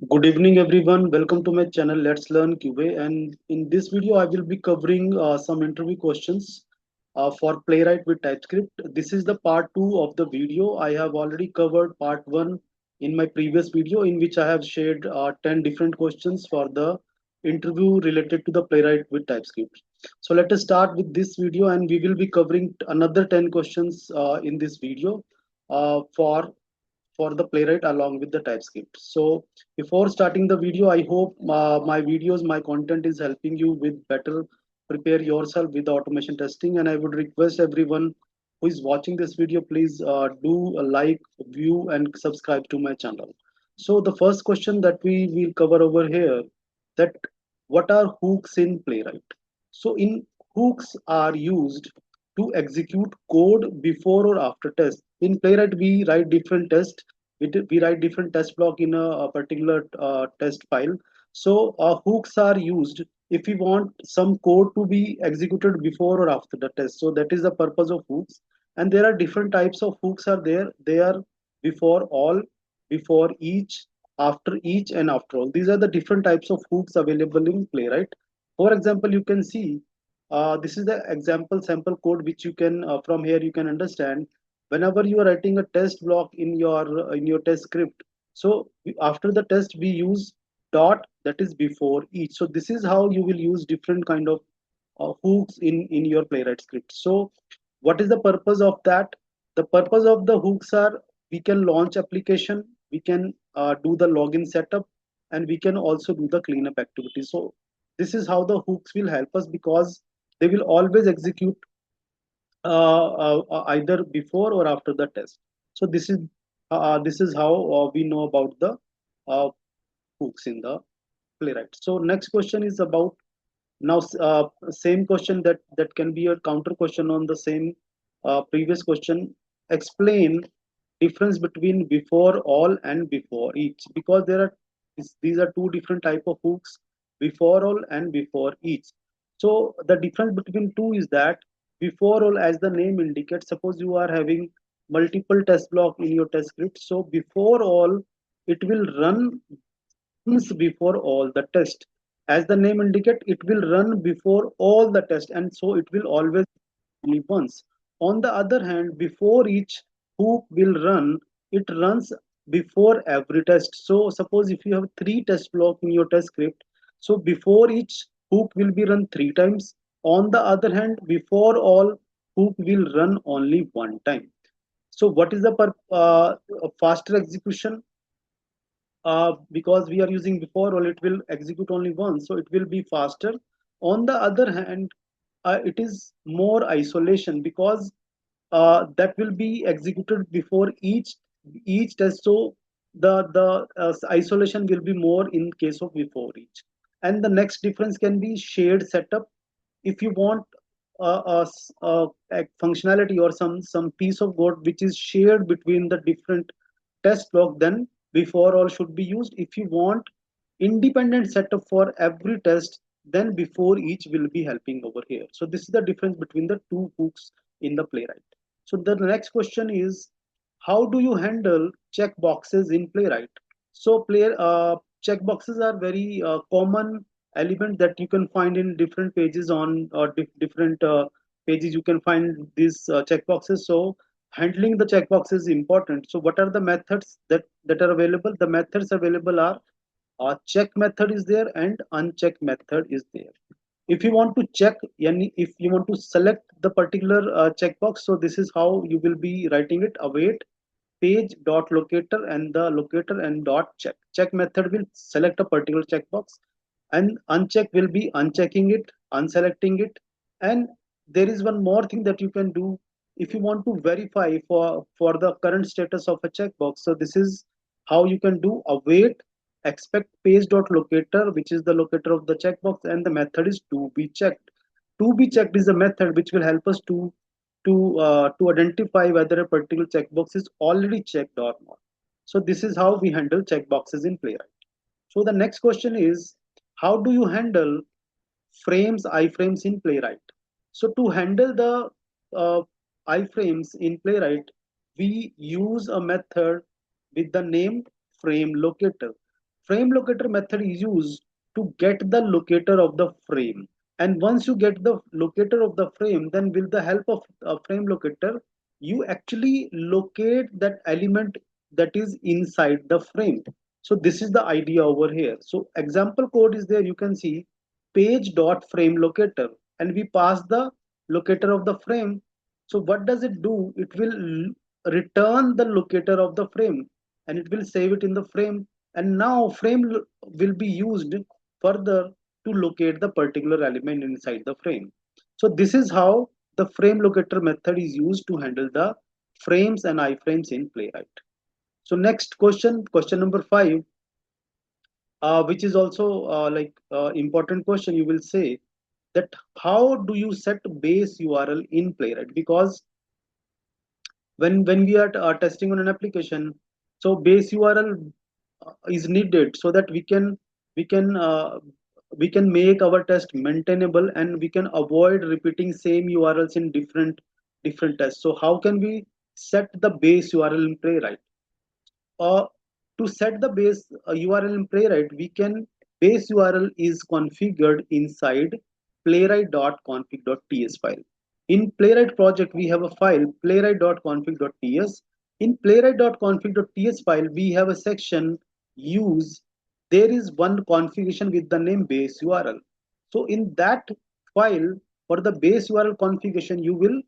Good evening, everyone. Welcome to my channel. Let's learn QA. And in this video, I will be covering some interview questions for Playwright with TypeScript. This is the part two of the video. I have already covered part one in my previous video, in which I have shared 10 different questions for the interview related to the Playwright with TypeScript. So let us start with this video, and we will be covering another 10 questions in this video for the Playwright along with the TypeScript. So before starting the video, I hope my content is helping you with better prepare yourself with automation testing. And I would request everyone who is watching this video, please do a like, view, and subscribe to my channel. So the first question that we will cover over here, that what are hooks in Playwright? So in hooks are used to execute code before or after test. In Playwright, we write different tests. We write different test block in a particular test file. So hooks are used if we want some code to be executed before or after the test. So that is the purpose of hooks. And there are different types of hooks are there. They are before all, before each, after each, and after all. These are the different types of hooks available in Playwright. For example, you can see this is the example sample code which you can from here you can understand whenever you are writing a test block in your test script. So after the test we use dot, that is before each. So this is how you will use different kind of hooks in your Playwright script. So what is the purpose of that? The purpose of the hooks are we can launch application, we can do the login setup, and we can also do the cleanup activity. So this is how the hooks will help us, because they will always execute either before or after the test. So this is how we know about the uh, hooks in the Playwright. So next question is about now same question that can be a counter question on the same previous question. Explain difference between before all and before each, because there are these are two different type of hooks, before all and before each. So the difference between two is that before all, as the name indicates, suppose you are having multiple test block in your test script. So before all, it will run once before all the test. As the name indicate, it will run before all the test, and so it will always only once. On the other hand, before each hook will run, it runs before every test. So suppose if you have three test block in your test script, so before each hook will be run three times. On the other hand, before all hook will run only one time. So what is the faster execution? Because we are using before all, it will execute only once, so it will be faster. On the other hand, it is more isolation, because that will be executed before each test. So the isolation will be more in case of before each. And the next difference can be shared setup. If you want a functionality or some piece of code which is shared between the different test block, then before all should be used. If you want independent setup for every test, then before each will be helping over here. So this is the difference between the two hooks in the Playwright. So the next question is, how do you handle checkboxes in Playwright? So checkboxes are very common element that you can find in different pages on different pages. You can find these checkboxes. So handling the checkboxes is important. So what are the methods that are available? The methods available are check method is there and uncheck method is there. If you want to check, yani if you want to select the particular checkbox, so this is how you will be writing it: await page dot locator and the locator and dot check. Check method will select a particular checkbox, and uncheck will be unchecking it, unselecting it. And there is one more thing that you can do if you want to verify for the current status of a checkbox. So this is how you can do: await expect page dot locator, which is the locator of the checkbox, and the method is to be checked. To be checked is a method which will help us to identify whether a particular checkbox is already checked or not. So this is how we handle checkboxes in Playwright. So the next question is, how do you handle frames, iframes in Playwright? So to handle the uh, iframes in Playwright, we use a method with the name frame locator. frame locator method is used to get the locator of the frame. And once you get the locator of the frame, then with the help of a frame locator, you actually locate that element that is inside the frame. So this is the idea over here. So example code is there. You can see page dot frame locator, and we pass the locator of the frame. So what does it do? It will return the locator of the frame, and it will save it in the frame. And now will be used further to locate the particular element inside the frame. So this is how the frame locator method is used to handle the frames and iframes in Playwright. So next question, question number 5, which is also important question. You will say that how do you set base URL in Playwright? Because when we are testing on an application, so base URL is needed so that we can uh, we can make our test maintainable, and we can avoid repeating same URLs in different tests. So how can we set the base URL in Playwright? To set the base URL in Playwright, we can base URL is configured inside playwright.config.ts file. In Playwright project, we have a file playwright.config.ts. In playwright.config.ts file, we have a section use. There is one configuration with the name base URL. So in that file, for the base URL configuration, you will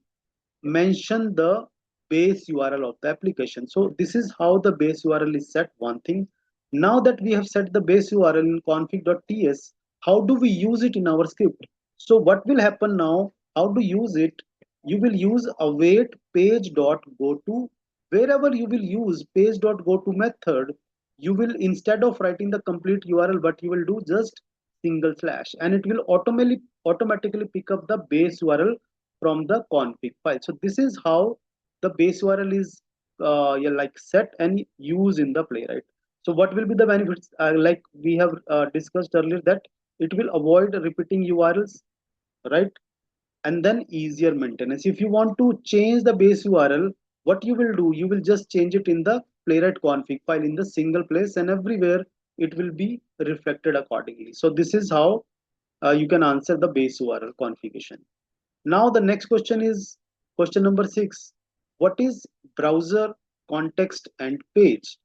mention the base URL of the application. So this is how the base URL is set, one thing. Now that we have set the base URL in config.ts, how do we use it in our script? So what will happen now? How to use it? You will use await page.goto. Wherever you will use page.goto method, you will, instead of writing the complete URL, what you will do, just single slash, and it will automatically pick up the base URL from the config file. So this is how the base URL is yeah, like set and used in the Playwright. So what will be the benefits? Like we have discussed earlier, that it will avoid repeating URLs, right? And then easier maintenance. If you want to change the base URL, what you will do, you will just change it in the Playwright config file in the single place, and everywhere it will be reflected accordingly. So this is how you can answer the base URL configuration. Now the next question is question number 6. What is browser, context, and page?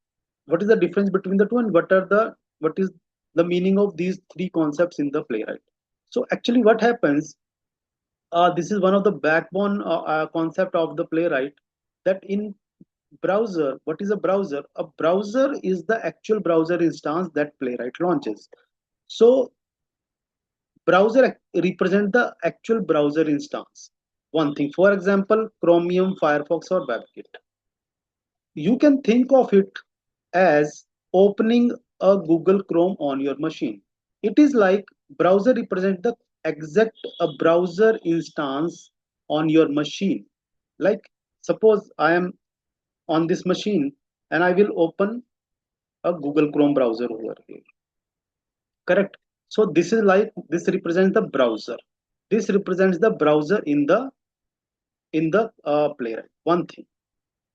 What is the difference between the two, and what is the meaning of these three concepts in the Playwright? So actually, what happens? This is one of the backbone concept of the Playwright. That in browser, what is a browser? A browser is the actual browser instance that Playwright launches. So browser represent the actual browser instance. One thing, for example, Chromium, Firefox, or WebKit. You can think of it as opening a Google Chrome on your machine. It is like browser represent the exact a browser instance on your machine. Like suppose I am on this machine and I will open a Google Chrome browser over here. Correct. So this is like, this represents the browser. This represents the browser in the Playwright. One thing.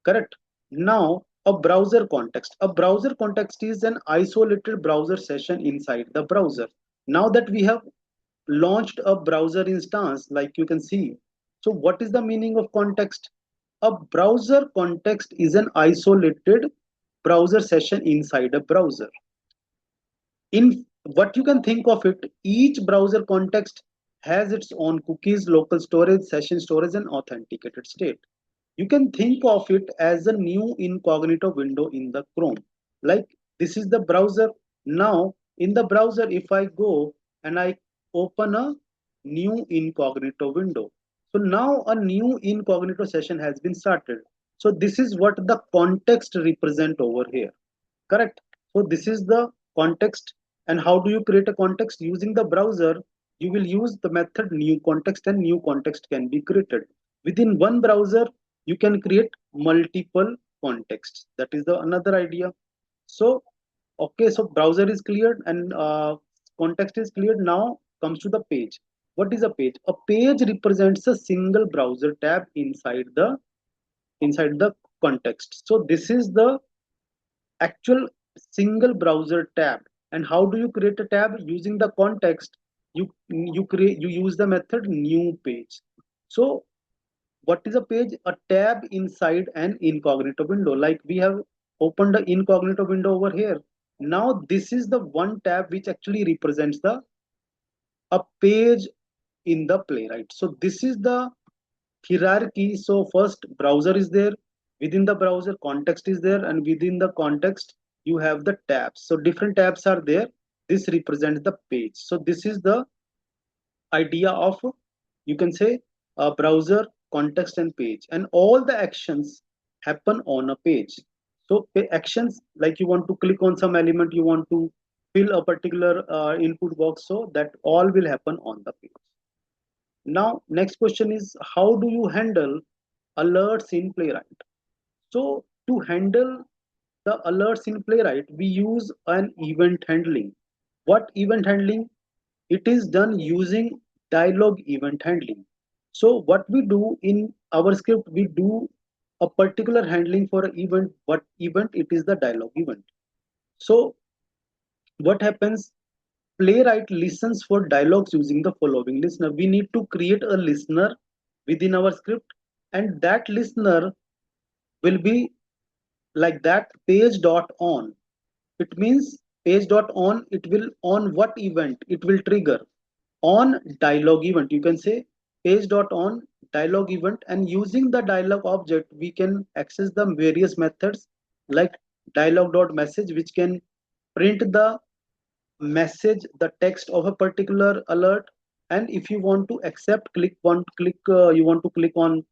Correct. Now a browser context. A browser context is an isolated browser session inside the browser. Now that we have launched a browser instance, like you can see. So what is the meaning of context? A browser context is an isolated browser session inside a browser. In what you can think of it, each browser context has its own cookies, local storage, session storage, and authenticated state. You can think of it as a new incognito window in the Chrome. Like this is the browser. Now in the browser, if I go and I open a new incognito window, so now a new incognito session has been started. So this is what the context represent over here. Correct. So this is the context. And how do you create a context? Using the browser, you will use the method new context, and new context can be created. Within one browser, you can create multiple contexts. That is the another idea. So, okay, so browser is cleared, and context is cleared. Now comes to the page. What is a page? A page represents a single browser tab inside the context. So this is the actual single browser tab. And how do you create a tab? Using the context, you use the method new page. So what is a page? A tab inside an incognito window. Like we have opened the incognito window over here. Now this is the one tab which actually represents the a page in the Playwright. So this is the hierarchy. So first browser is there, within the browser context is there, and within the context you have the tabs. So different tabs are there. This represents the page. So this is the idea of, you can say, a browser, context and page, and all the actions happen on a page. So actions like you want to click on some element, you want to fill a particular input box, so that all will happen on the page. Now next question is, how do you handle alerts in Playwright? So to handle the alerts in Playwright, we use an event handling. What event handling? It is done using dialog event handling. So what we do in our script, we do a particular handling for an event. What event? It is the dialog event. So what happens? Playwright listens for dialogues using the following listener. We need to create a listener within our script, and that listener will be like that page dot on. It means page dot on, it will on what event it will trigger? On dialog event. You can say page dot on dialog event, and using the dialog object we can access the various methods like dialog dot message, which can print the message, the text of a particular alert. And if you want to accept, you want to click on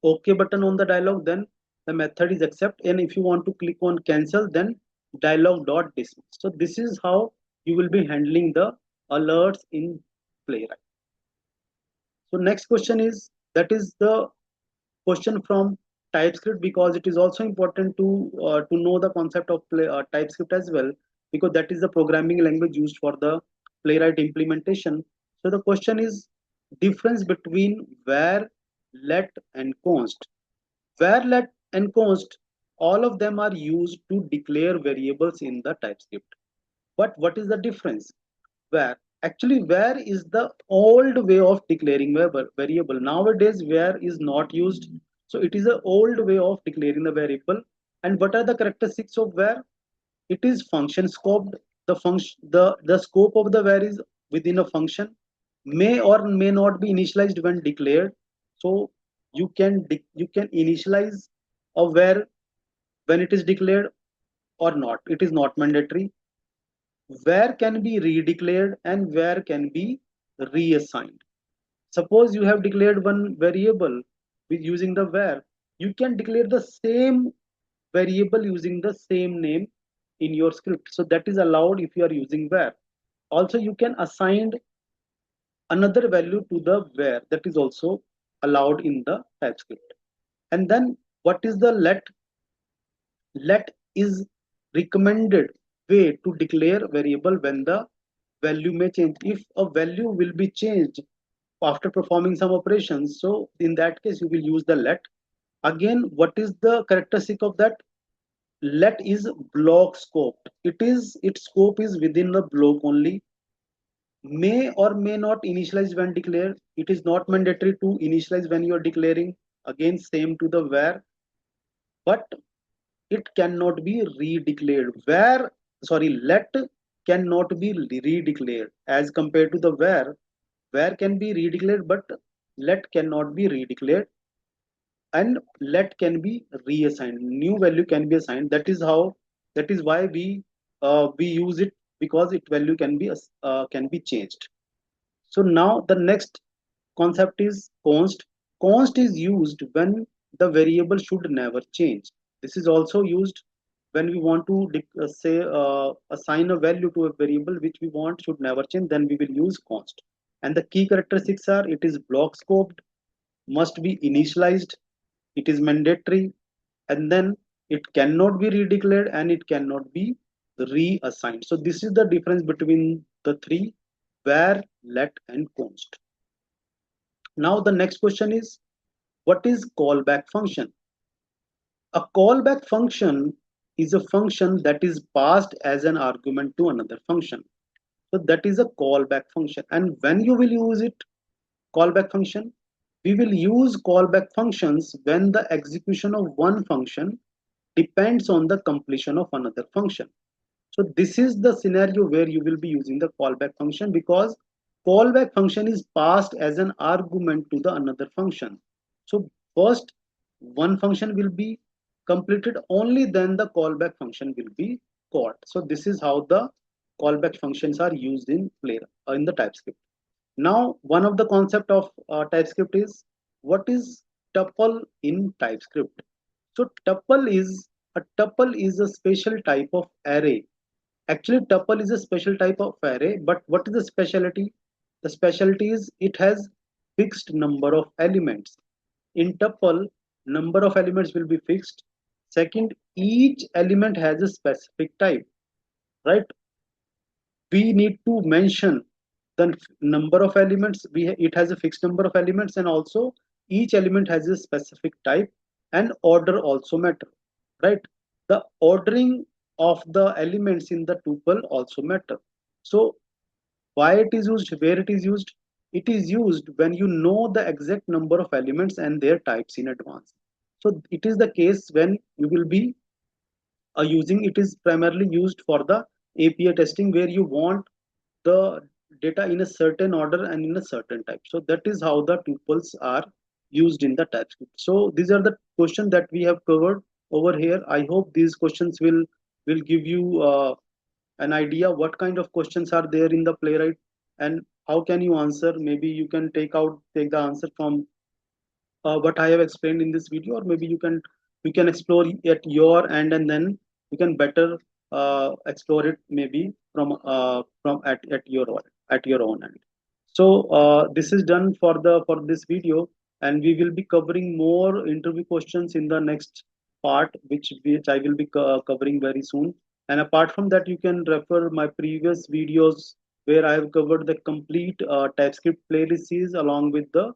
OK button on the dialog, then the method is accept. And if you want to click on cancel, then dialog dot dismiss. So this is how you will be handling the alerts in Playwright. So next question is, that is the question from TypeScript, because it is also important to know the concept of TypeScript as well, because that is the programming language used for the Playwright implementation. So the question is, difference between where, let and const. Where, let and const, all of them are used to declare variables in the TypeScript. But what is the difference? Where, actually where is the old way of declaring variable. Nowadays where is not used, so it is an old way of declaring the variable. And what are the characteristics of where? It is function scoped. The scope of the where is within a function, may or may not be initialized when declared. So you can initialize a where when it is declared or not. It is not mandatory. Where can be redeclared and where can be reassigned. Suppose you have declared one variable with using the where, you can declare the same variable using the same name in your script. So that is allowed if you are using where. Also, you can assign another value to the where, that is also allowed in the TypeScript. And then what is the let? Let is recommended way to declare variable when the value may change. If a value will be changed after performing some operations, so in that case you will use the let. Again, what is the characteristic of that? Let is block scoped. Its scope is within the block only. May or may not initialize when declared. It is not mandatory to initialize when you are declaring. Again, same to the where, but it cannot be redeclared. Where, sorry, let cannot be redeclared as compared to the where can be redeclared, but let cannot be redeclared. And let can be reassigned, new value can be assigned. That is why we use it, because it value can be changed. So now the next concept is const. Const is used when the variable should never change. This is also used when we want to say assign a value to a variable which we want should never change, then we will use const. And the key characteristics are, it is block scoped, must be initialized, it is mandatory, and then it cannot be redeclared and it cannot be reassigned. So this is the difference between the three: where, let and const. Now the next question is, what is callback function? A callback function is a function that is passed as an argument to another function. So that is a callback function. And when you will use it, callback function, we will use callback functions when the execution of one function depends on the completion of another function. So this is the scenario where you will be using the callback function, because callback function is passed as an argument to the another function. So first one function will be completed, only then the callback function will be called. So this is how the callback functions are used in in the TypeScript. Now, one of the concept of TypeScript is, what is tuple in TypeScript? So tuple is a special type of array. Actually, tuple is a special type of array, but what is the specialty? The specialty is it has fixed number of elements. In tuple, number of elements will be fixed. Second, each element has a specific type, right? We need to mention the number of elements. It has a fixed number of elements, and also each element has a specific type, and order also matter, right? The ordering of the elements in the tuple also matter. So why it is used, where it is used? It is used when you know the exact number of elements and their types in advance. So it is the case when you will be using it, is primarily used for the API testing, where you want the data in a certain order and in a certain type. So that is how the tuples are used in the TypeScript. So these are the questions that we have covered over here. I hope these questions will give you an idea what kind of questions are there in the Playwright and how can you answer. Maybe you can take the answer from what I have explained in this video, or maybe you can explore at your end, and then you can better explore it maybe from at your own end. So this is done for this video, and we will be covering more interview questions in the next part, which I will be covering very soon. And apart from that, you can refer my previous videos where I have covered the complete TypeScript playlists along with the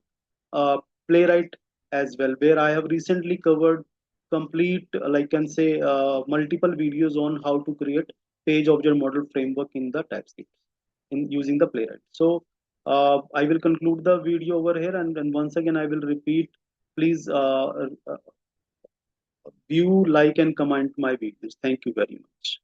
uh, Playwright as well, where I have recently covered complete, like can say, multiple videos on how to create page object model framework in the TypeScript in using the Playwright. So I will conclude the video over here, and once again I will repeat, please view, like, and comment my videos. Thank you very much.